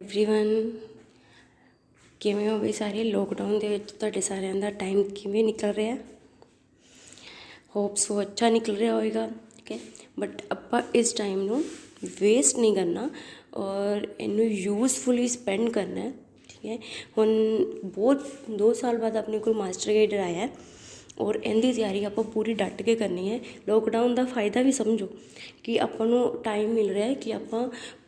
Everyone किवें हो बई सारे लॉकडाउन दे विच तुहाडे सारिਆਂ ਦਾ टाइम किवें निकल रहा होप सो अच्छा निकल रहा होएगा। ठीक है, बट आपां इस टाइम नू वेस्ट नहीं करना और इनू यूजफुली स्पेंड करना है। ठीक है, हुण बहुत 2 साल बाद अपने को मास्टर गाइडर आया है और इनकी तैयारी आप पूरी डट के करनी है। लॉकडाउन का फायदा भी समझो कि आपको टाइम मिल रहा है कि आप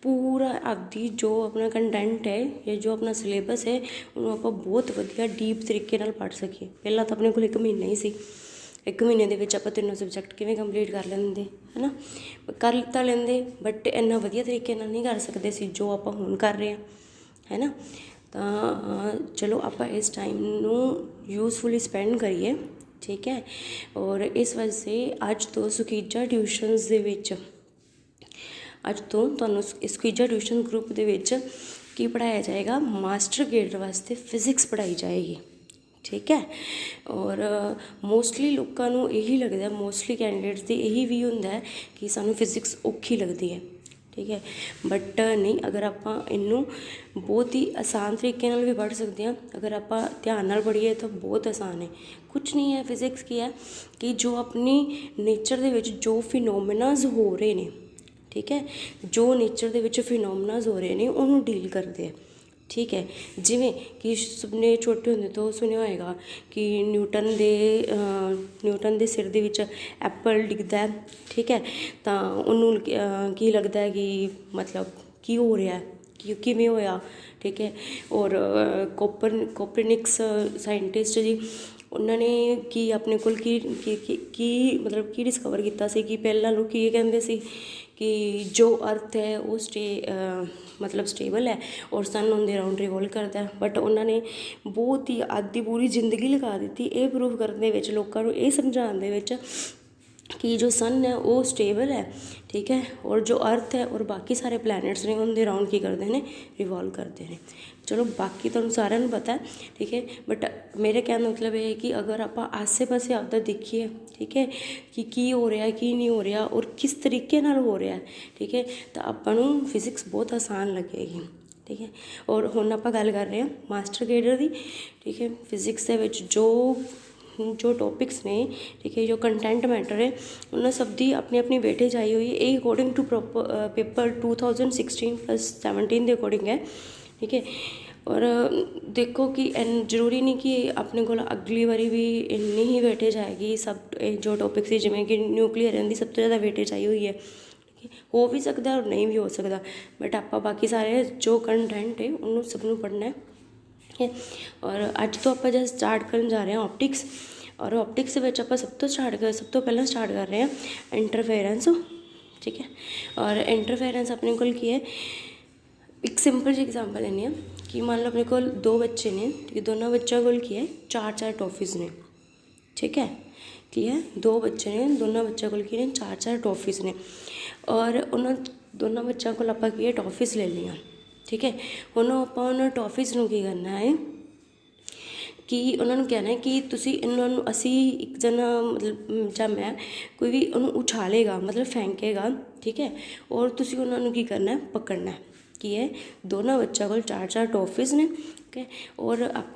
पूरा आपकी जो अपना कंटेंट है या जो अपना सिलेबस है उन्होंने आप बहुत वधिया डीप तरीके नाल पढ़ सकीए। पहला तो अपने को 1 महीना ही सी, 1 महीने के विच आप 3 सब्जैक्ट किवें कंप्लीट कर लेंदे है ना, कर तो लेंदे बट इन्ना वधिया तरीके नाल नहीं कर सकते सी जो आप हुण कर रहे हैं है ना। तो चलो आप इस टाइम नू यूजफुली स्पेंड करिए। ठीक है, और इस वजह से अज तो सुकीजा ट्यूशनस दे विच अज तो तुहानूं सुकीजा ट्यूशन ग्रुप दे विच की पढ़ाया जाएगा, मास्टर ग्रेड वास्ते फिजिक्स पढ़ाई जाएगी। ठीक है, और मोस्टली लोगों को यही लगता है, मोस्टली कैंडिडेट्स की यही भी होंदा है कि सानू फिजिक्स औखी लगती है। ठीक है, बट नहीं, अगर आप इनू बहुत ही आसान तरीके नाल भी पढ़ सकते हैं, अगर आप ध्यान नाल पढ़िए तो बहुत आसान है। कुछ नहीं है, फिजिक्स की है कि जो अपनी नेचर दे विच जो फिनोमिनाज हो रहे हैं, ठीक है, जो नेचर दे विच फिनोमिनाज हो रहे हैं उन्होंने डील करते हैं। ठीक है, जिमें कि सबने छोटे होंदे तो सुनिया होएगा कि न्यूटन दे सिर दे विच एप्पल डिगदा है। ठीक है, तो उन्होंने की लगता है कि मतलब की हो रहा है कि किवें होया। ठीक है, और कोपरनिकस साइंटिस्ट जी उन्होंने की अपने को की मतलब की डिस्कवर किया सी कि पहला लोग ये कहते सी कि जो अर्थ है वो मतलब स्टेबल है और सन उनके राउंड रिवॉल्व करता है। बट उन्होंने बहुत ही आधी पूरी जिंदगी लगा दी ये प्रूव करने विच, लोगों को ये समझाने विच कि जो सन है वो स्टेबल है। ठीक है, और जो अर्थ है और बाकी सारे प्लैनेट्स ने उनके राउंड की करते हैं, रिवॉल्व करते हैं। चलो बाकी तो सारे पता है। ठीक है, बट मेरे कहने मतलब ये है कि अगर आप आसे पासे आपका देखिए, ठीक है, कि की हो रहा है की नहीं हो रहा और किस तरीके नाल हो रहा है, ठीक है, तो आपको फिजिक्स बहुत आसान लगेगी। ठीक है, और हुण आप गल कर रहे हैं मास्टर ग्रेडर की। ठीक है, फिजिक्स के विच जो टॉपिक्स ने, ठीक है, जो कंटेंट मैटर है उन्होंने सब दी अपनी अपनी वेटेज आई हुई है। ये अकॉर्डिंग टू पेपर 2016+17 के अकॉर्डिंग है। ठीक है, और देखो कि जरूरी नहीं कि अपने को अगली बारी भी इन्नी ही वेटेज आएगी। सब जो टॉपिक्स है जिमें कि न्यूक्लीयर इनकी सब तो ज़्यादा वेटेज आई हुई है। ठीक है, हो भी सकता है और नहीं भी हो सकता, बट आप बाकी सारे जो कंटेंट है उन्होंने सबनों पढ़ना है। ठीक है, और अज तो आप जस्ट स्टार्ट करने जा रहे हैं ऑप्टिक्स, और ऑप्टिक्स आप सब तो पहला स्टार्ट कर रहे हैं इंटरफेरेंस। ठीक है, और इंटरफेरेंस अपने को की है, एक सिंपल जी एग्जाम्पल लेने कि मान लो अपने को 2 बच्चे ने, ठीक है, दोनों बच्चों को की है 4-4 टॉफीज़ ने। ठीक है, की है 2 बच्चे ने, दोनों बच्चों को की ने 4-4 टॉफीज़ ने, और उन्होंने दोनों बच्चों को आप की टॉफीज़ ले लिया। ठीक है, हुण आप टॉफीज़ नूं की करना है कि उन्होंने कहना है कि तुसी इन्होंने असी एक जना मतलब ਜਾਂ मैं कोई भी उन्होंने उछालेगा मतलब फेंकेगा। ठीक है, और तुसी उन्होंने की करना है पकड़ना है कि है दोनों बच्चों को 4-4 टॉफीज़ ने। ठीक है, और आप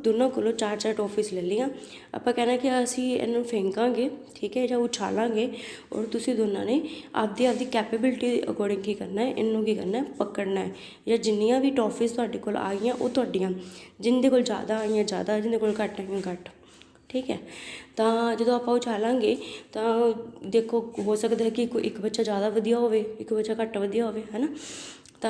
दोनों को 4-4 टॉफीज़ ले लिया। आप कहना कि असी इन्हों फेंकांगे, ठीक है, या उछालांगे, और तुसी दोनों ने आपदी कैपेबिलिटी अकॉर्डिंग की करना है, इन्हों की करना है पकड़ना है, या जिन्नियां भी टॉफीज़ तुहाडे कोल आईयां वो तुहाडीआं, जिंदे कोल ज़्यादा आईयां ज़्यादा, जिंदे कोल घट आईयां घट। ठीक है, तो जो आप उछालांगे तो देखो हो सकता है कि कोई एक बच्चा ज़्यादा वधिया हो, एक बच्चा घट वधिया हो, है ना, तो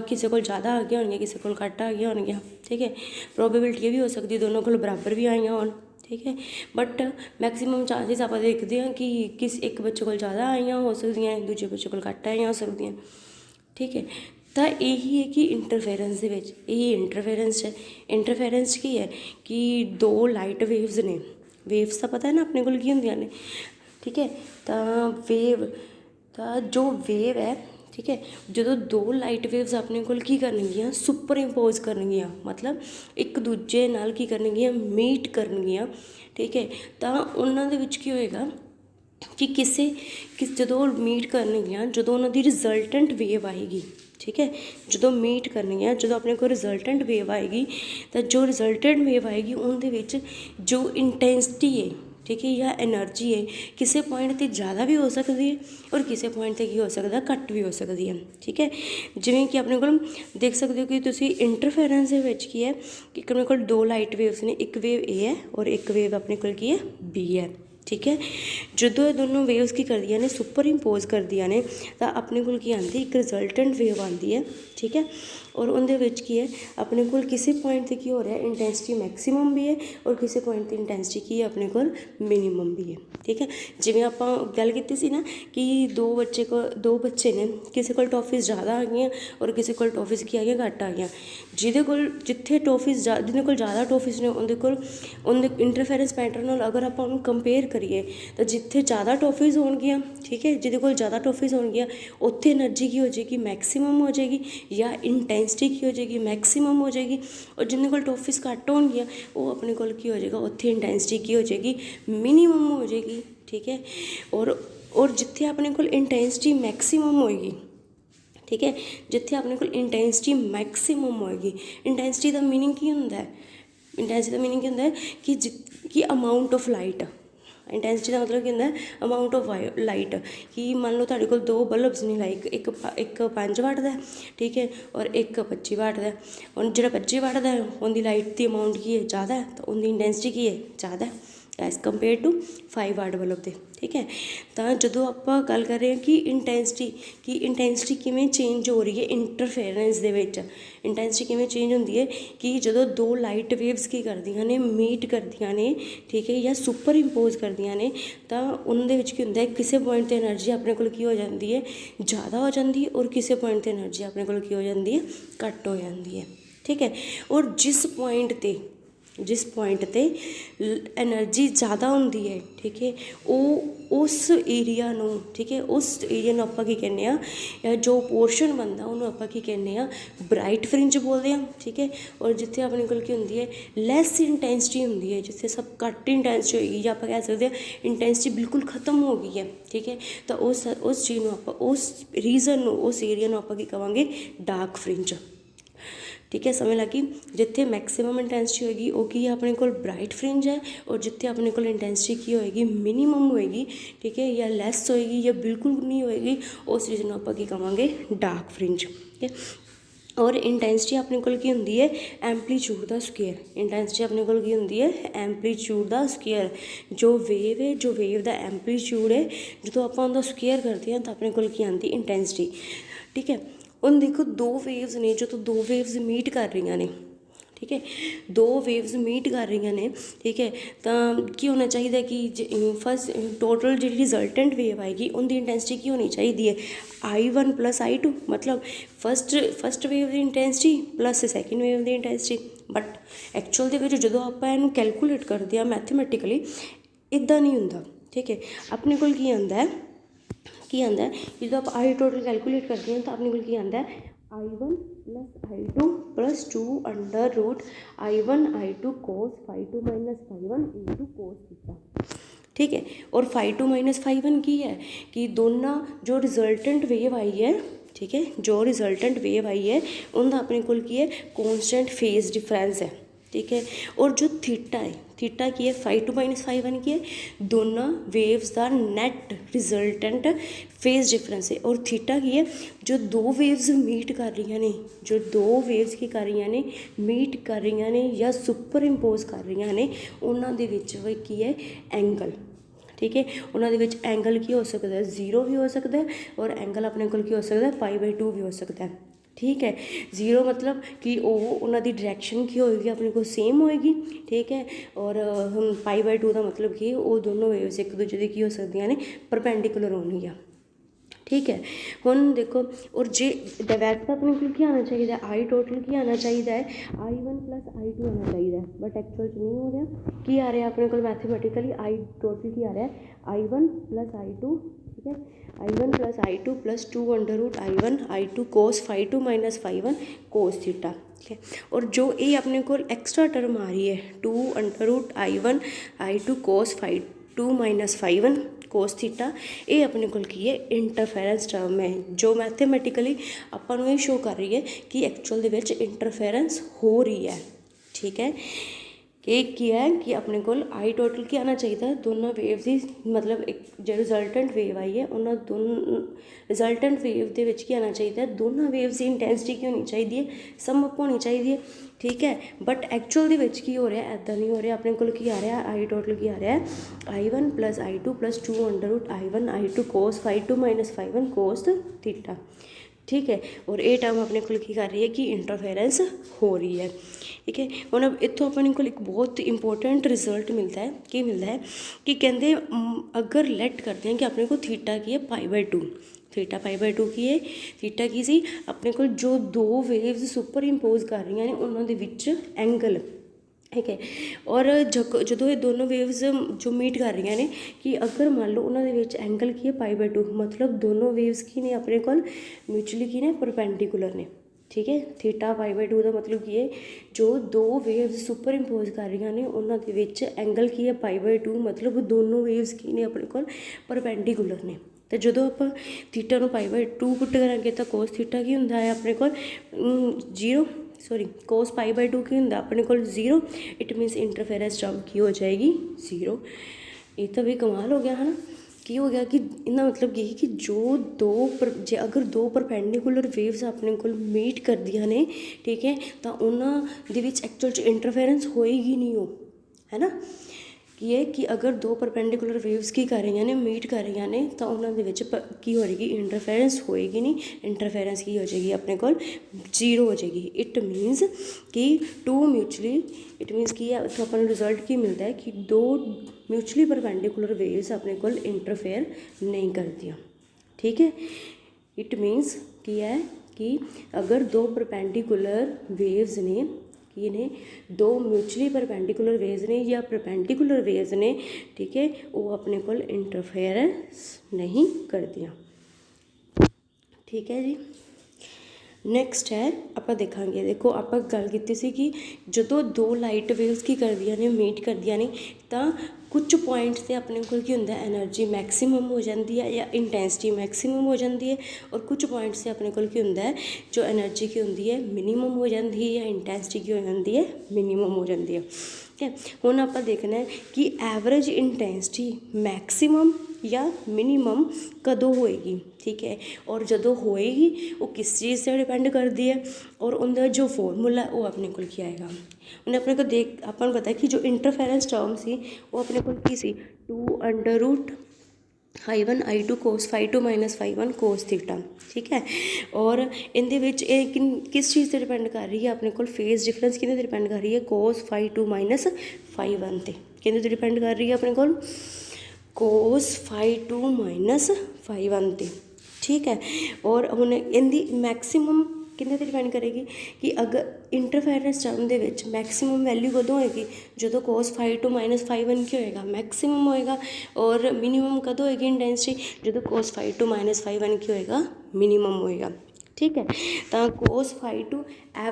किसी को ज़्यादा आ गया होंगे, किसी को घट आ गया होंगे। ठीक है, प्रोबेबिलिटी भी हो सकती है दोनों को बराबर भी आईयां हो। ठीक है, बट मैक्सीमम चांसिस आप देखते हैं कि किस एक बच्चे को ज़्यादा आईयां हो सकती हैं, दूजे बच्चे को घट आईयां हो सकती हैं। ठीक है, तो यही है कि इंटरफेरेंस दे विच यही इंटरफेरेंस है। इंटरफेरेंस की है कि 2 लाइट वेव्स ने, वेव्स का पता है ना अपने को की होंदियां ने। ठीक है, तो जो वेव है, ठीक है, जो 2 लाइट वेव्स अपने को की करनगियां सुपर इंपोज करनगियां, मतलब एक दूजे नाल की करनगियां मीट करनगियां। ठीक है, तो उन्हां दे विच की होएगा कि किस जो मीट करनगियां, जो उन्हां दी रिजल्टेंट वेव आएगी, ठीक है। जो मीट करनी है, जो अपने को रिजल्टेंट वेव आएगी, तो जो रिजल्टेंट वेव आएगी उनके विच जो इंटेंसिटी है, ठीक है, या एनर्जी है, किसी पॉइंट ते ज़्यादा भी हो सकती है और किसी पॉइंट ते की हो सकता घट भी हो सकती है, ठीक है। जिमें कि अपने को देख सकते हो कि तुसी इंटरफेरेंस दे विच की है कि अपने को दो लाइट वेव्स ने, एक वेव ए है और एक वेव अपने को की है बी है, ठीक है। जो ये दोनों वेव्स की करदियां ने सुपर इंपोज करदियां ने तो अपने को की आती एक रिजल्टेंट वेव आती है, ठीक है। और उनके विच की है अपने को किसी पॉइंट से की हो रहा है इंटेंसिटी मैक्सीमम भी है और किसी पॉइंट की इंटेंसिटी की है अपने को मिनीमम भी है, ठीक है। जिवें आप गल की सी ना कि दो बच्चे ने, किसी को टॉफिस ज़्यादा आ गई और किसी को टॉफिस की आ गई घट आ गई, जिदे कोल जिथे टॉफिस जिन्हें कोल ज़्यादा टॉफिस ने उनके इंटरफेरेंस पैटर्न नाल अगर आप कंपेयर करिए तो जिथे ज़्यादा टॉफिस होणगियां, ठीक है, जिहदे कोल ज़्यादा टॉफिस होणगियां उत्थे एनर्जी की हो जाएगी मैक्सीमम हो जाएगी या इंटेंसिटी की हो जाएगी मैक्सीमम हो जाएगी, और जिन्हें कोल टॉफिस घट होणगियां वो अपने कोल की हो जाएगा उत्थे इंटेंसिटी की हो जाएगी मिनीमम हो जाएगी, ठीक है। और जिथे अपने कोल इंटेंसिटी मैक्सीमम होएगी, ठीक है, जिथे अपने कोल इंटेंसिटी मैक्सीमम होएगी, इंटेंसिटी का मीनिंग की होंदा है, इंटेंसिटी का मीनिंग की होंदा है कि अमाउंट ऑफ लाइट, इंटेंसिटी का मतलब क्या होंदा है अमाउंट ऑफ लाइट, कि मान लो तुहाडे कोल दो बल्ब्स ने लाइक एक 5 वाट दा, ठीक है, और एक 25 वाट दा, और जो 25 वाट दा उनकी लाइट की अमाउंट की है ज़्यादा है तो उनकी इंटेंसिटी की है ज़्यादा है as compare to 5 watt bulb के, ठीक है। तो जो आप गल कर रहे हैं कि इंटेंसिटी किवें चेंज हो रही है इंटरफेरेंस दे विच, इंटेंसिटी किवें चेंज होंदी है कि जो दो लाइट वेव्स की करदियां ने मीट करदियां ने, ठीक है, या सुपर इंपोज करदियां ने तो उनदे विच की हुंदा है किसी पॉइंट ते एनर्जी अपने कोल की हो जाती है ज़्यादा हो जाती है और किसी पॉइंट ते एनर्जी अपने कोल की हो जाती है घट हो जाती है, ठीक है। और जिस पॉइंट ते एनर्जी ज़्यादा होंदी है, ठीक है, उस एरिया नूं, ठीक है, उस एरिया नूं आपां की कहने आ या जो पोर्शन बनता उन्होंने आपां की कहने आ ब्राइट फ्रिंज बोलते हैं, ठीक है। और जिथे अपने कोल की होंदी है लैस इंटेंसिटी होंदी है, जिथे सब घट इंटेंसिटी होएगी या आपां कह सकते हैं इंटेंसिटी बिल्कुल खत्म हो गई है, ठीक है, तो उस चीज़ नूं आपां उस रीजन नूं उस एरिया नूं आपां की कहांगे डार्क फ्रिंज, ठीक है। समझ लगी, जिथे मैक्सीमम इंटेंसिटी होएगी वो की अपने को ब्राइट फ्रिंज है, और जिथे अपने को इंटेंसिटी की होएगी मिनीमम होएगी, ठीक है, या लैस होएगी या बिल्कुल नहीं होएगी उस रीजन में आप की कहांगे डार्क फ्रिंज, ठीक है। और इंटेंसिटी अपने को की होंदी है एंपलीट्यूड का स्केयर, इंटेंसिटी अपने को की होंदी है एंपलीट्यूड का स्केयर, जो वेव है जो वेव का एंपलीट्यूड है जो आप उनका स्केयर करते हैं तो अपने को की आती इंटेंसिटी, ठीक है। ਹੁਣ देखो दो वेव्स ने जो तो दो वेव्स मीट कर रही ने, ठीक है, दो वेव्स मीट कर रही ने, ठीक है, तो की होना चाहिए कि फस्ट टोटल जी रिजल्टेंट वेव आएगी उनकी इंटेंसिटी की होनी चाहिए I1 + I2, मतलब फस्ट वेव की इंटेंसिटी प्लस सैकेंड वेव की इंटेंसिटी, बट एक्चुअल के जो आप कैलकुलेट करते हैं मैथमेटिकली इदा नहीं होंदा, ठीक है। अपने को आंदा है कि जो आप आई टोटल कैलकुलेट करते हैं तो अपने को आंदा है I1 + I2 + 2 √ I1 I2 cos ∅2 - ∅1 × cos theta, ठीक है। और ∅2 - ∅1 की है कि दोनों जो रिजल्टेंट वेव आई है, ठीक है, जो रिजल्टेंट वेव आई है उनका अपने को की है कॉन्स्टेंट फेज डिफरेंस है, ठीक है। और जो थीटा की है ∅2 - ∅1 की है दोनों वेव्स का नेट रिजल्टेंट फेज डिफरेंस है, और थीटा की है जो दो वेव्स मीट कर रही ने, जो दो वेव्स की कर रही ने मीट कर रही ने या सुपर इंपोज कर रही ने उन्होंने दे विच की है एंगल, ठीक है। उन्होंने विच एंगल की हो सकता है 0 भी हो सकता है और एंगल अपने को की हो सकता है π/2 भी हो सकता है, ठीक है। 0 मतलब कि उन्होंने डायरैक्शन की होएगी अपने को सेम होएगी, ठीक है, और π/2 का मतलब कि वो दोनों वेव्स एक दूसरे की हो सकती ने परपेंडिकुलर होनी है, ठीक है। हुण देखो और जे वैसे अपने को क्या आना चाहिए आई टोटल की आना चाहिए है I1 + I2 आना चाहिए, बट एक्चुअल नहीं हो रहा कि आ रहा अपने को मैथमेटिकली आई टोटल की आ रहा है I1 + I2, ठीक है, I1 + I2 + 2 √ I1 I2 cos ∅2 - ∅1 cos theta, ठीक है। और जो ये अपने को एक्स्ट्रा टर्म आ रही है 2 √ I1 I2 cos ∅2 - ∅1 ਕੋਸ ਥੀਟਾ, ਇਹ ਆਪਣੇ ਕੋਲ ਕੀ ਹੈ ਇੰਟਰਫੇरेंस ਟਰਮ ਹੈ ਜੋ ਮੈਥੇਮੈਟਿਕਲੀ ਆਪਾਂ ਨੂੰ ਇਹ ਸ਼ੋ ਕਰ ਰਹੀ ਹੈ ਕਿ ਐਕਚੁਅਲ ਦੇ ਵਿੱਚ ਇੰਟਰਫੇरेंस ਹੋ ਰਹੀ ਹੈ। ठीक है ਕੀ ਹੈ ਕਿ ਆਪਣੇ ਕੋਲ आई टोटल ਕੀ ਆਉਣਾ ਚਾਹੀਦਾ ਦੋਨਾਂ ਵੇਵਸ ਦੀ ਮਤਲਬ ਇੱਕ ਜੋ ਰਿਜ਼ਲਟੈਂਟ ਵੇਵ ਆਈ ਹੈ ਉਹਨਾਂ ਰਿਜ਼ਲਟੈਂਟ ਵੇਵ ਦੇ ਵਿੱਚ ਕੀ ਆਉਣਾ ਚਾਹੀਦਾ ਦੋਨਾਂ ਵੇਵਸ ਦੀ ਇੰਟੈਂਸਿਟੀ ਕੀ ਹੋਣੀ ਚਾਹੀਦੀ ਹੈ ਸਮ ਅਪ ਹੋਣੀ ਚਾਹੀਦੀ ਹੈ। ठीक है बट एक्चुअल ਦੇ ਵਿੱਚ ਕੀ ਹੋ ਰਿਹਾ ਇੱਦਾਂ ਨਹੀਂ ਹੋ ਰਿਹਾ ਆਪਣੇ ਕੋਲ ਕੀ ਆ ਰਿਹਾ आई टोटल ਕੀ ਆ ਰਿਹਾ I1 + I2 + 2 √ I1 I2 cos φ2 - φ1 cos theta. ठीक है और ये टर्म अपने को की कर रही है कि इंटरफेरेंस हो रही है। ठीक है हम इतों अपने को एक बहुत इंपॉर्टेंट रिजल्ट मिलता है कि कि कहते अगर लेट करते हैं कि अपने को थीटा की है π/2 थीटा π/2 की है थीटा की सी अपने को जो दो वेव्स सुपर इंपोज कर रही हैं उन्होंने एंगल ठीक है और जो ये दोनों वेव्स जो मीट कर रही ने कि अगर मान लो उन्होंने एंगल की है π/2 मतलब दोनों वेव्स की ने अपने को म्यूचुअली की ने परपेंडिकुलर ने। ठीक है थीटा π/2 का मतलब की है जो दो वेव्स सुपर इंपोज कर रही ने उन्होंने एंगल की है π/2 मतलब दोनों वेव्स की ने अपने को परपेंडिकुलर ने। तो जो आप थीटा को π/2 पुट करांगे तो कोस थीटा की होंगे अपने को 0 सॉरी कोस π/2 की होंगे अपने को 0 इट मीनस इंटरफेरेंस टर्म की हो जाएगी 0। ये तो भी कमाल हो गया है ना की हो गया कि इतना मतलब ये कि जो अगर दो परपेंडिकुलर वेव्स अपने को मीट कर दिया ने ठीक है तो उन्होंने एक्चुअल इंटरफेरेंस होएगी नहीं हो है ना कि है कि अगर दो परपेंडिकुलर वेव्स की कर रही ने मीट कर रही ने तो उन्होंने की हो जाएगी इंटरफेरेंस होएगी नहीं इंटरफेरेंस की हो जाएगी अपने को 0 हो जाएगी। इट मीनस कि टू म्यूचुअली इट मीनस कि तो अपन रिजल्ट की मिलता है कि दो म्यूचुअली परपेंडिकुलर वेव्स अपने को इंटरफेयर नहीं करती। ठीक है इट मीनस कि है कि अगर दो परपेंडिकुलर वेव्स ने कि ने दो म्यूचुअली परपेंडिकुलर वेव्स ने या परपेंडिकुलर वेव्स ने ठीक है वो अपने को इंटरफेरेंस नहीं करती। ठीक है जी नैक्सट है आप देखा देखो आप गल की सी कि जो दो लाइट वेव्स की करदियाँ ने मीट करदियाँ ने तो कुछ पॉइंट से अपने को की होंगे एनर्जी मैक्सीमम हो जाती है या इंटेंसिटी मैक्सीमम हो जाती है और कुछ पॉइंट से अपने को की होंगे जो एनर्जी की होंगी है मिनीमम हो जाती है या इंटेंसिटी की हो जाती है मिनीमम हो जाती है। ठीक है हुण आप देखना है कि एवरेज इंटेंसिटी मैक्सीमम या मिनीमम कदों होएगी। ठीक है और जो होएगी वो किस चीज़ से डिपेंड करती है और उनका जो फॉर्मूला वो अपने को क्या आएगा उन्हें अपने को देख अपन पता है कि जो इंटरफेरेंस टर्म सी वो अपने को की सी 2 √ I1 I2 cos φ2 - φ1 cos theta. ठीक है और इनके किस चीज़ से डिपेंड कर रही है अपने को फेज डिफरेंस कि डिपेंड कर रही है cos φ2 - φ1 से कि डिपेंड कर रही है अपने को cos φ2 - φ1 से। ठीक है और हुण इनकी मैक्सीमम किन्ने ते डिपेंड करेगी कि अगर इंटरफेरेंस टर्म दे विच मैक्सीमम वैल्यू कदों होएगी जो cos φ2 - φ1 की होएगा मैक्सीमम होएगा और मिनीमम कदों होएगी इंटेंसिटी जो cos φ2 - φ1 की होएगा मिनीमम होएगा। ठीक है तो cos φ2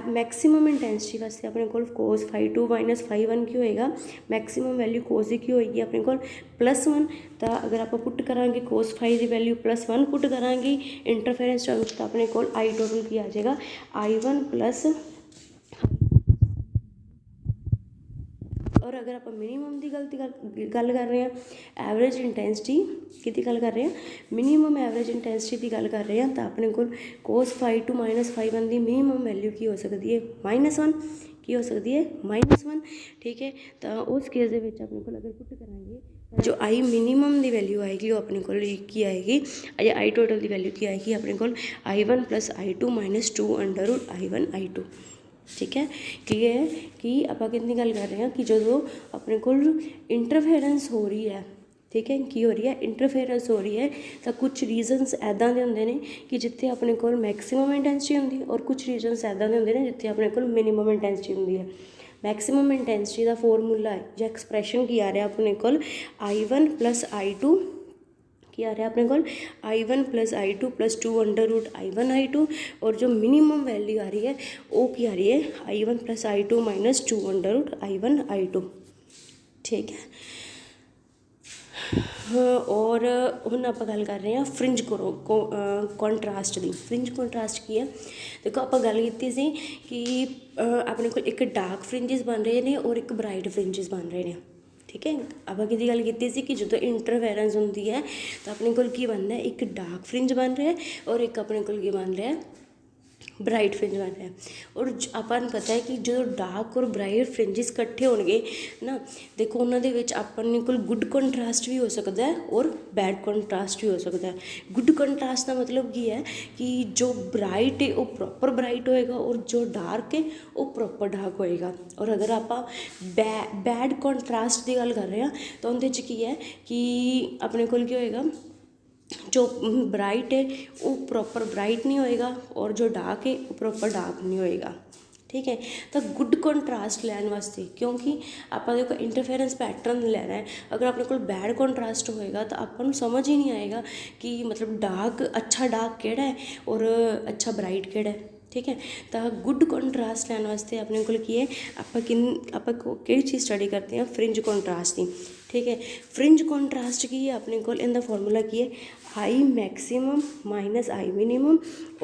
मैक्सीमम इंटेंसिटी वास्ते अपने को cos φ2 - φ1 की होएगा मैक्सीमम वैल्यू cos की होएगी अपने को +1 तो अगर आप पुट करांगे cos φ की वैल्यू +1 पुट करांगे इंटरफेरेंस टर्म तो अपने को आई टोटल की आ जाएगा I1 प्लस और अगर आप मिनीमम की गल कर रहे हैं एवरेज इंटेंसिटी की गल कर रहे हैं मिनीमम एवरेज इंटेंसिटी की गल कर रहे हैं तो अपने को cos φ2 - φ1 की मिनीमम वैल्यू की हो सकती है -1 की हो सकती है -1। ठीक है तो उस केस के अपने को अगर पुट करांगे जो आई मिनीमम की वैल्यू आएगी वो अपने को की आएगी या आई टोटल की वैल्यू की आएगी अपने को I1 + I2 - 2 √ I1 I2। ठीक है क्लियर है कि आप कितनी गल कर रहे हैं कि जो अपने को इंटरफेरेंस हो रही है ठीक है की हो रही है इंटरफेरेंस हो रही है तो कुछ रीजनस ऐदा के होंगे ने कि जिथे अपने को मैक्सीमम इंटेंसिटी होंगी और कुछ रीजनस ऐदा के होंगे ने जिथे अपने को मिनीमम इंटेंसिटी होंगी है। मैक्सीमम इंटेंसिटी का फॉर्मूला है जो एक्सप्रैशन की आ रहा है अपने को I1 + I2 की आ रहा है अपने को I1 + I2 + 2 √ I1 I2 और जो मिनीमम वैल्यू आ रही है वो की आ रही है I1 + I2 - 2 √ I1 I2। ठीक है और ਹੁਣ ਆਪਾਂ ਗੱਲ ਕਰ ਰਹੇ ਹਾਂ ਫ੍ਰਿੰਜ ਕੰਟਰਾਸਟ ਦੀ। ਫ੍ਰਿੰਜ ਕੰਟਰਾਸਟ ਕੀ ਹੈ? ਦੇਖੋ ਆਪਾਂ ਗੱਲ ਕੀਤੀ ਸੀ ਕਿ ਆਪਣੇ ਕੋਲ ਇੱਕ ਡਾਰਕ ਫ੍ਰਿੰਜਿਸ ਬਣ ਰਹੇ ਨੇ ਔਰ ਇੱਕ ਬਰਾਈਟ ਫ੍ਰਿੰਜਿਸ ਬਣ ਰਹੇ ਨੇ। ਠੀਕ ਹੈ, ਆਪਾਂ ਕਿਹਦੀ ਗੱਲ ਕੀਤੀ ਸੀ ਕਿ ਜਦੋਂ ਇੰਟਰਫੇਰੈਂਸ ਹੁੰਦੀ ਹੈ ਤਾਂ ਆਪਣੇ ਕੋਲ ਕੀ ਬਣਦਾ, ਇੱਕ ਡਾਰਕ ਫ੍ਰਿੰਜ ਬਣ ਰਿਹਾ ਔਰ ਇੱਕ ਆਪਣੇ ਕੋਲ ਕੀ ਬਣ ਰਿਹਾ, ਬਰਾਈਟ ਫ੍ਰਿੰਜ ਬਣ ਰਿਹਾ। ਔਰ ਆਪਾਂ ਨੂੰ ਪਤਾ ਹੈ ਕਿ ਜਦੋਂ ਡਾਰਕ ਔਰ ਬਰਾਈਟ ਫ੍ਰਿੰਜਿਸ ਇਕੱਠੇ ਹੋਣਗੇ ਨਾ, ਦੇਖੋ ਉਹਨਾਂ ਦੇ ਵਿੱਚ ਆਪਣੇ ਕੋਲ ਗੁੱਡ ਕੰਟਰਾਸਟ ਵੀ ਹੋ ਸਕਦਾ ਹੈ ਔਰ ਬੈਡ ਕੰਟਰਾਸਟ ਵੀ ਹੋ ਸਕਦਾ ਹੈ। ਗੁੱਡ ਕੰਟਰਾਸਟ ਦਾ ਮਤਲਬ ਕੀ ਹੈ ਕਿ ਜੋ ਬਰਾਈਟ ਹੈ ਉਹ ਪ੍ਰੋਪਰ ਬਰਾਈਟ ਹੋਏਗਾ ਔਰ ਜੋ ਡਾਰਕ ਹੈ ਉਹ ਪ੍ਰੋਪਰ ਡਾਰਕ ਹੋਏਗਾ। ਔਰ ਅਗਰ ਆਪਾਂ ਬੈਡ ਕੰਟਰਾਸਟ ਦੀ ਗੱਲ ਕਰ ਰਹੇ ਹਾਂ ਤਾਂ ਉਹਦੇ 'ਚ ਕੀ ਹੈ ਕਿ ਆਪਣੇ ਕੋਲ ਕੀ ਹੋਏਗਾ, ਜੋ ਬਰਾਈਟ ਹੈ ਉਹ ਪ੍ਰੋਪਰ ਬਰਾਈਟ ਨਹੀਂ ਹੋਏਗਾ ਔਰ ਜੋ ਡਾਰਕ ਹੈ ਉਹ ਪ੍ਰੋਪਰ ਡਾਰਕ ਨਹੀਂ ਹੋਏਗਾ। ਠੀਕ ਹੈ, ਤਾਂ ਗੁੱਡ ਕੰਟਰਾਸਟ ਲੈਣ ਵਾਸਤੇ, ਕਿਉਂਕਿ ਆਪਾਂ ਦੇਖੋ ਇੰਟਰਫੇਰੈਂਸ ਪੈਟਰਨ ਲੈਣਾ ਹੈ, ਅਗਰ ਆਪਣੇ ਕੋਲ ਬੈਡ ਕੰਟਰਾਸਟ ਹੋਏਗਾ ਤਾਂ ਆਪਾਂ ਨੂੰ ਸਮਝ ਹੀ ਨਹੀਂ ਆਏਗਾ ਕਿ ਮਤਲਬ ਡਾਰਕ ਅੱਛਾ ਡਾਰਕ ਕਿਹੜਾ ਹੈ ਔਰ ਅੱਛਾ ਬਰਾਈਟ ਕਿਹੜਾ ਹੈ। ਠੀਕ ਹੈ, ਤਾਂ ਗੁੱਡ ਕੰਟਰਾਸਟ ਲੈਣ ਵਾਸਤੇ ਆਪਣੇ ਕੋਲ ਕੀ ਹੈ, ਆਪਾਂ ਕਿਹੜੀ ਚੀਜ਼ ਸਟੱਡੀ ਕਰਦੇ ਹਾਂ, ਫ੍ਰਿੰਜ ਕੰਟਰਾਸਟ ਦੀ। ਠੀਕ ਹੈ, ਫ੍ਰਿੰਜ ਕੰਟਰਾਸਟ ਕੀ ਹੈ, ਆਪਣੇ ਕੋਲ ਇਹਦਾ ਫਾਰਮੂਲਾ ਕੀ ਹੈ, I maximum minus I minimum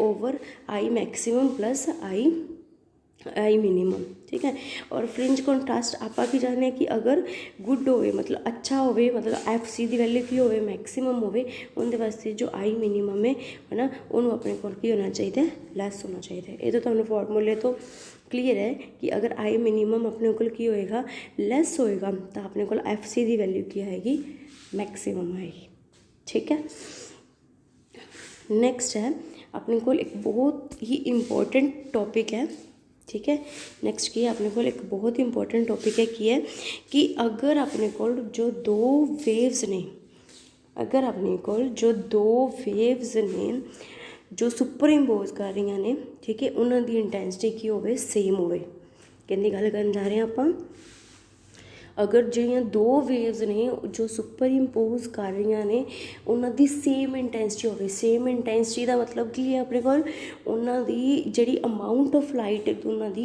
over I maximum plus I minimum. ठीक है, और फ्रिंज कंट्रास्ट आप जाने कि अगर गुड होवे मतलब अच्छा होवे, मतलब FC की वैल्यू की होवे मैक्सिमम होवे, उनके वास्ते जो आई मिनिमम है ना उन्होंने अपने को होना चाहिए, लैस होना चाहिए। ये तो तुहानू फॉर्मूले तो क्लीयर है कि अगर आई मिनिमम अपने को होएगा लैस होएगा तो अपने को FC की वैल्यू की आएगी, मैक्सिमम आएगी। ठीक है, नेक्स्ट है अपने को एक बहुत ही इंपॉर्टेंट टॉपिक है। ठीक है, नेक्स्ट की है अपने को एक बहुत ही इंपॉर्टेंट टॉपिक है की है कि अगर अपने को जो दो वेव्स ने, अगर अपने को जो दो वेव्स ने जो सुपर इंपोज कर रही ने, ठीक है, उन्होंने इंटेंसिटी की होवे सेम होवे। कहने गल करन जा रहे हैं आप, अगर ਜਿਹੜੀਆਂ ਦੋ ਵੇਵਸ ਨੇ ਜੋ ਸੁਪਰ ਇੰਪੋਜ਼ ਕਰ ਰਹੀਆਂ ਨੇ ਉਹਨਾਂ ਦੀ ਸੇਮ ਇੰਟੈਂਸਿਟੀ ਹੋਵੇ। ਸੇਮ ਇੰਟੈਂਸਿਟੀ ਦਾ ਮਤਲਬ ਕੀ ਹੈ, ਆਪਣੇ ਕੋਲ ਉਹਨਾਂ ਦੀ ਜਿਹੜੀ ਅਮਾਊਂਟ ਆਫ ਲਾਈਟ ਉਹਨਾਂ ਦੀ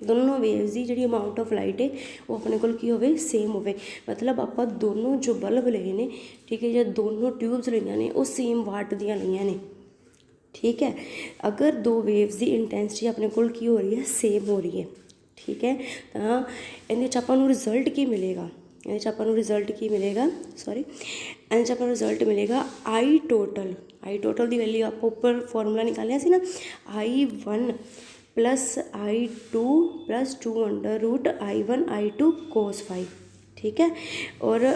ਦੋਨੋਂ ਵੇਵਸ ਦੀ ਜਿਹੜੀ ਅਮਾਊਂਟ ਆਫ ਲਾਈਟ ਹੈ ਉਹ ਆਪਣੇ ਕੋਲ ਕੀ ਹੋਵੇ, ਸੇਮ ਹੋਵੇ। ਮਤਲਬ ਆਪਾਂ ਦੋਨੋਂ ਜੋ ਬਲਬ ਲਏ ਨੇ, ਠੀਕ ਹੈ, ਜਾਂ ਦੋਨੋਂ ਟਿਊਬਸ ਲਈਆਂ ਨੇ ਉਹ ਸੇਮ ਵਾਟ ਦੀਆਂ ਲਈਆਂ ਨੇ। ठीक है, अगर दो वेव्स की इंटेंसिटी अपने को हो रही है, सेम हो रही है, ठीक है, तो ये आपको रिजल्ट की मिलेगा, ये आपको रिजल्ट की मिलेगा, सॉरी ये आपको रिजल्ट मिलेगा आई टोटल की वैल्यू आप ऊपर फॉर्मूला निकालिया सी ना, I1 plus I2 plus 2 under root I1 I2 cos phi. ठीक है, और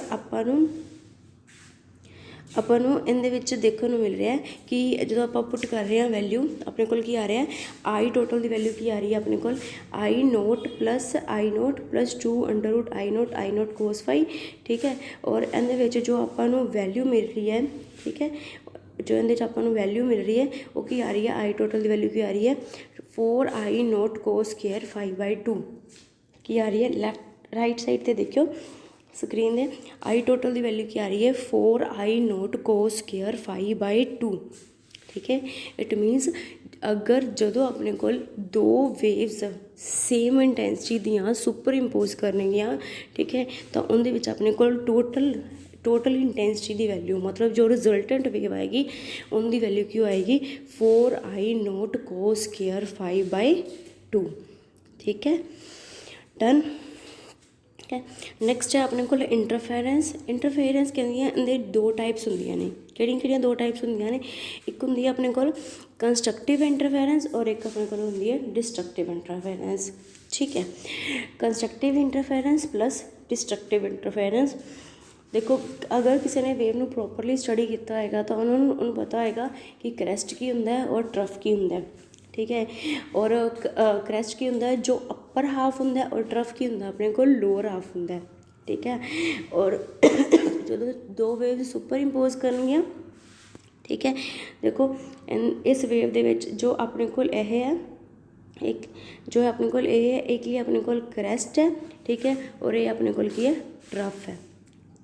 ਆਪਾਂ ਨੂੰ ਇਹਦੇ ਵਿੱਚ ਦੇਖਣ ਨੂੰ ਮਿਲ ਰਿਹਾ ਕਿ ਜਦੋਂ ਆਪਾਂ ਪੁੱਟ ਕਰ ਰਹੇ ਹਾਂ ਵੈਲਿਊ ਆਪਣੇ ਕੋਲ ਕੀ ਆ ਰਿਹਾ, आई टोटल ਦੀ ਵੈਲਿਊ ਕੀ ਆ ਰਹੀ ਹੈ ਆਪਣੇ ਕੋਲ I0 plus I0 plus 2 under root I0 cos phi. ठीक है, और ਇਹਦੇ ਵਿੱਚ ਜੋ ਆਪਾਂ ਨੂੰ ਵੈਲਿਊ ਮਿਲ ਰਹੀ ਹੈ, ਠੀਕ ਹੈ, ਜੋ ਇਹਦੇ 'ਚ ਆਪਾਂ ਨੂੰ ਵੈਲਿਊ ਮਿਲ ਰਹੀ ਹੈ ਉਹ ਕੀ ਆ ਰਹੀ ਹੈ, आई टोटल ਦੀ ਵੈਲਿਊ ਕੀ ਆ ਰਹੀ ਹੈ 4I0 cos स्क्वायर 5/2 ਕੀ ਆ ਰਹੀ ਹੈ। ਲੈਫਟ राइट साइड ਤੇ देखियो स्क्रीन दे आई टोटल की वैल्यू क्या आ रही है 4I0 cos स्क्वायर 5/2। ठीक है, इट मीनस अगर जो अपने को दो वेव्स सेम इंटेंसिटी दियाँ सुपर इंपोज करनगियाँ, ठीक है, तो उनके अपने को टोटल इंटेंसिटी की वैल्यू मतलब जो रिजल्टेंट वेव आएगी उनकी वैल्यू क्यों आएगी 4I0 cos स्क्वायर 5/2। ठीक है, डन। ठीक है, नैक्सट है अपने को इंटरफेरेंस कहते दो टाइप्स होंगे ने, कि दो टाइप्स होंगे ने, एक होंगी अपने को कंस्ट्रक्टिव इंटरफेरेंस और एक अपने को होंगी है डिस्ट्रक्टिव इंटरफेरेंस। ठीक है, constructive interference plus destructive interference. देखो अगर किसी ने वेव में प्रॉपरली स्टडी किया होगा तो उन्होंने पता होगा कि क्रेस्ट की होंगे और ट्रफ की होंगे। ठीक है, और क्रेस्ट की होंगे जो अपर हाफ होंगे और ट्रफ की होंगे अपने को लोअर हाफ होंगे। ठीक है, और जो दो वेव सुपर इंपोज करनियाँ, ठीक है, देखो इस वेव दे विच जो अपने को है एक जो है अपने को है, एक ये अपने को क्रेस्ट है, ठीक है, और ये अपने को की है ट्रफ है।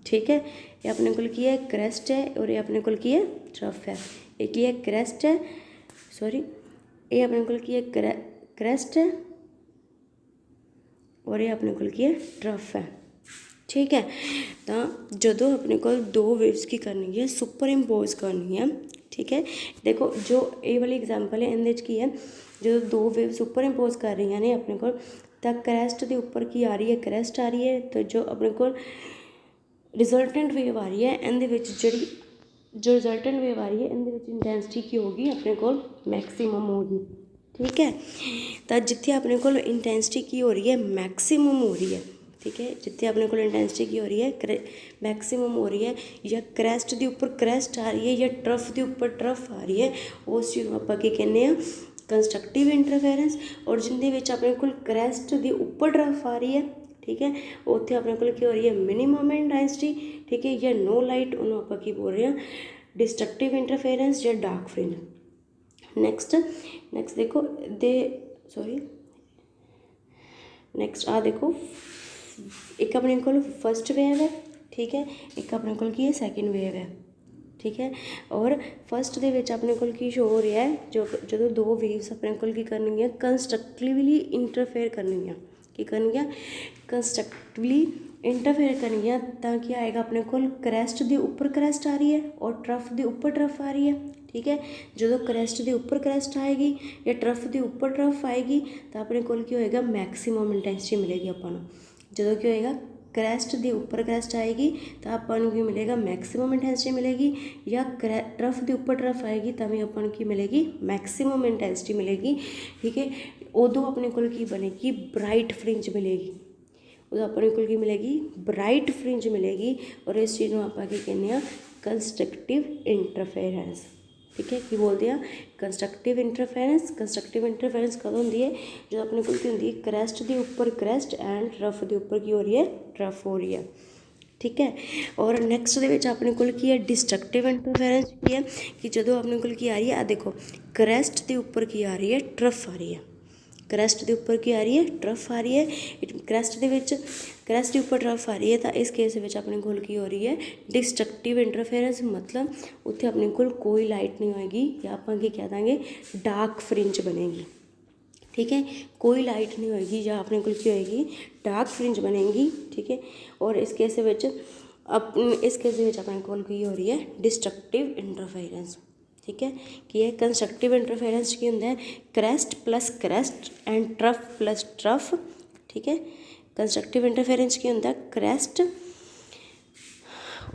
ठीक है, ये अपने को की है क्रेस्ट है और ये अपने को की है ट्रफ है। एक ये क्रेस्ट है, सॉरी ये अपने को की है क्रेस्ट है और ये अपने को की है ट्रफ है। ठीक है। तो जदों अपने को दो वेव्स की करनी है सुपर इंपोज करनी है, ठीक है। देखो जो ये वाली एग्जाम्पल है इहदे की है, जो दो वेव सुपर इंपोज कर रही ने अपने को, तो क्रैस्ट के उपर की आ रही है, क्रैस्ट आ रही है। तो जो अपने को रिजल्टेंट वेव आ रही है इहदे विच जिहड़ी जो रिजल्टेंट वेव आ रही है इहदे विच इंटेंसिटी की होगी अपने को मैक्सीमम होगी, ठीक है। तो जिथे अपने को इंटेंसिटी की हो रही है मैक्सीमम हो रही है, ठीक है, जिथे अपने को इंटेंसिटी की हो रही है मैक्सीमम हो रही है, या क्रैस्ट के उपर क्रैस्ट आ रही है, या ट्रफ के उपर ट्रफ आ रही है, उस चीज़ आप कहने कंस्ट्रक्टिव इंटरफेरेंस। और जिंदे विच अपने को क्रैस्ट के उपर ट्रफ आ रही है, ठीक है, उत्थे अपने को की हो रही है मिनिमम इंटेंसिटी, ठीक है, या नो लाइट, उन्होंने आप बोल रहे हैं डिस्ट्रक्टिव इंटरफेरेंस या डार्क फ्रिंज। नैक्सट देखो नैक्सट देखो एक अपने को फर्स्ट वेव है, ठीक है, एक अपने को की है सैकेंड वेव है, ठीक है। और फर्स्ट दे विच अपने को की शो हो रहा है जो दो वेव्स अपने को की करनी है कंस्ट्रक्टिवली इंटरफेयर करनी है, की करनी है कंस्ट्रक्टिवली इंटरफेयर करनी है। तो क्या आएगा अपने को क्रैस्ट के उपर क्रैस्ट आ रही है और ट्रफ के उपर ट्रफ आ रही है, ठीक है। जो क्रैस्ट के उपर क्रैस्ट आएगी या ट्रफ के उपर ट्रफ आएगी तो अपने को की होएगा मैक्सीमम इंटेंसिटी मिलेगी अपन। जो क्या होएगा क्रैस्ट के उपर क्रैस्ट आएगी तो अपन की मिलेगा मैक्सीमम इंटेंसिटी मिलेगी, या ट्रफ के उपर ट्रफ आएगी तो भी अपन की मिलेगी मैक्सीमम इंटेंसिटी मिलेगी, ठीक है। उदों अपने को की बनेगी ब्राइट फ्रिंज मिलेगी, उदों अपने को की मिलेगी ब्राइट फ्रिंज मिलेगी। और इस चीज़ में आप कहने कंस्ट्रक्टिव इंटरफेरेंस, ठीक है, की बोलते हैं कंस्ट्रक्टिव इंटरफेरेंस कद होंगी है जो अपने को होंगी है क्रैस्ट के उपर क्रैस्ट एंड ट्रफ के उपर की हो रही है ट्रफ हो रही है, ठीक है। और नैक्सट दे अपने को की है डिस्ट्रक्टिव इंटरफेरेंस की है कि जो अपने को की आ रही है देखो क्रैस्ट के उपर की आ रही है ट्रफ आ रही है, क्रैस्ट के उपर की आ रही है ट्रफ आ रही है, क्रैस्ट के उपर ट्रफ आ रही है। तो इस केस में अपने को की हो रही है डिस्ट्रक्टिव इंटरफेरेंस, मतलब उत्थे अपने को कोई लाइट नहीं होएगी या आप कह देंगे डार्क फ्रिंज बनेगी, ठीक है, कोई लाइट नहीं होएगी या अपने को की होएगी डार्क फ्रिंज बनेगी, ठीक है। और इस केस में अपने को की हो रही है डिस्ट्रक्टिव इंटरफेरेंस, ठीक है। कि है कंस्ट्रक्टिव इंटरफेरेंस की होंगे crest plus crest and trough plus trough, ठीक है। कंस्ट्रक्टिव इंटरफेरेंस की होंगे क्रैस्ट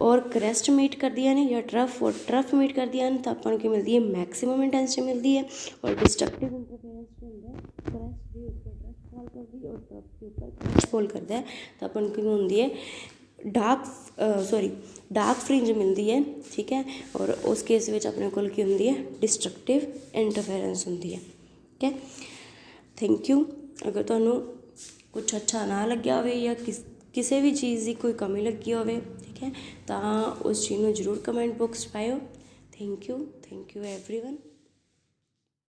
और क्रैस्ट मीट कर दिया ने या ट्रफ और ट्रफ मीट कर दिया ने तो अपन की मिलती है मैक्सिमम इंटेंसिटी मिलती है। और डिस्ट्रक्टिव इंटरफेरेंस की होंगे क्रैस्ट के ऊपर ट्रफ फॉल कर दी और ट्रफ के ऊपर क्रैस्ट फॉल करता है तो अपन की होंगी है डार्क फ्रिंज मिलती है, ठीक है। और उस केस में अपने को की होंगी है डिस्ट्रक्टिव इंटरफेरेंस होंगी है, ठीक है। Thank you. अगर तुहानू कुछ अच्छा ना लग्या हो या किसी भी चीज़ की कोई कमी लगी हो, ठीक है, तो उस चीज़ में जरूर कमेंट बॉक्स पाओ। Thank you everyone.